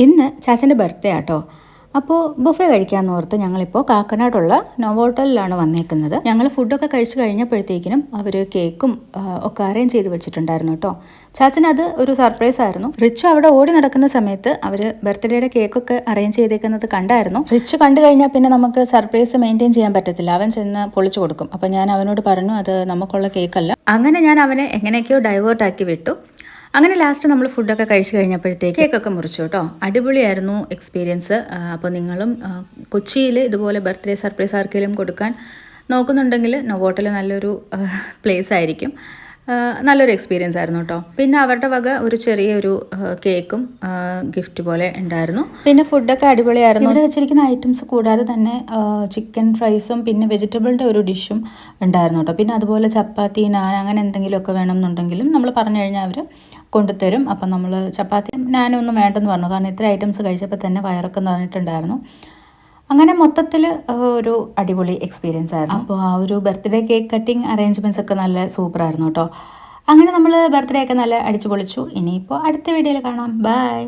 ഇന്ന് ചാച്ചൻ്റെ ബർത്ത്ഡേ ആട്ടോ. അപ്പോൾ ബുഫേ കഴിക്കാമെന്ന് ഓർത്ത് ഞങ്ങളിപ്പോൾ കാക്കനാടുള്ള നോവോട്ടലിലാണ് വന്നേക്കുന്നത്. ഞങ്ങൾ ഫുഡൊക്കെ കഴിച്ച് കഴിഞ്ഞപ്പോഴത്തേക്കിനും അവർ കേക്കും ഒക്കെ അറേഞ്ച് ചെയ്ത് വെച്ചിട്ടുണ്ടായിരുന്നു കേട്ടോ. ചാച്ചന് അത് ഒരു സർപ്രൈസ് ആയിരുന്നു. റിച്ചു അവിടെ ഓടി നടക്കുന്ന സമയത്ത് അവർ ബർത്ത്ഡേയുടെ കേക്കൊക്കെ അറേഞ്ച് ചെയ്തേക്കുന്നത് കണ്ടായിരുന്നു. റിച്ചു കണ്ടു കഴിഞ്ഞാൽ പിന്നെ നമുക്ക് സർപ്രൈസ് മെയിൻറ്റെയിൻ ചെയ്യാൻ പറ്റത്തില്ല. അവൻ ചെന്ന് പൊളിച്ചു കൊടുക്കും. അപ്പോൾ ഞാൻ അവനോട് പറഞ്ഞു അത് നമുക്കുള്ള കേക്കല്ല. അങ്ങനെ ഞാൻ അവനെ എങ്ങനെയൊക്കെയോ ഡൈവേർട്ടാക്കി വിട്ടു. അങ്ങനെ ലാസ്റ്റ് നമ്മൾ ഫുഡൊക്കെ കഴിച്ച് കഴിഞ്ഞപ്പോഴത്തേക്ക് കേക്കൊക്കെ മുറിച്ചു കേട്ടോ. അടിപൊളിയായിരുന്നു എക്സ്പീരിയൻസ്. അപ്പോൾ നിങ്ങളും കൊച്ചിയിൽ ഇതുപോലെ ബർത്ത്ഡേ സർപ്രൈസ് ആർക്കെങ്കിലും കൊടുക്കാൻ നോക്കുന്നുണ്ടെങ്കിൽ നോവോട്ടൽ നല്ലൊരു പ്ലേസ് ആയിരിക്കും. നല്ലൊരു എക്സ്പീരിയൻസ് ആയിരുന്നു കേട്ടോ. പിന്നെ അവരുടെ വക ഒരു ചെറിയൊരു കേക്കും ഗിഫ്റ്റ് പോലെ ഉണ്ടായിരുന്നു. പിന്നെ ഫുഡൊക്കെ അടിപൊളിയായിരുന്നു. ഇവിടെ വെച്ചിരിക്കുന്ന ഐറ്റംസ് കൂടാതെ തന്നെ ചിക്കൻ ഫ്രൈസും പിന്നെ വെജിറ്റബിളിൻ്റെ ഒരു ഡിഷും ഉണ്ടായിരുന്നു കേട്ടോ. പിന്നെ അതുപോലെ ചപ്പാത്തി, നാൻ അങ്ങനെ എന്തെങ്കിലുമൊക്കെ വേണമെന്നുണ്ടെങ്കിലും നമ്മൾ പറഞ്ഞു കഴിഞ്ഞാൽ അവർ കൊണ്ടുതരും. അപ്പം നമ്മൾ ചപ്പാത്തി നാനും ഒന്നും വേണ്ടെന്ന് പറഞ്ഞു. കാരണം ഇത്ര ഐറ്റംസ് കഴിച്ചപ്പോൾ തന്നെ വയറൊക്കെ നിറഞ്ഞിട്ടുണ്ടായിരുന്നു. അങ്ങനെ മൊത്തത്തിൽ ഒരു അടിപൊളി എക്സ്പീരിയൻസ് ആയിരുന്നു. അപ്പോൾ ആ ഒരു ബർത്ത്ഡേ കേക്ക് കട്ടിങ് അറേഞ്ച്മെൻറ്റ്സ് ഒക്കെ നല്ല സൂപ്പറായിരുന്നു കേട്ടോ. അങ്ങനെ നമ്മൾ ബർത്ത്ഡേ ഒക്കെ നല്ല അടിച്ചു പൊളിച്ചു. ഇനിയിപ്പോൾ അടുത്ത വീഡിയോയിൽ കാണാം. ബൈ.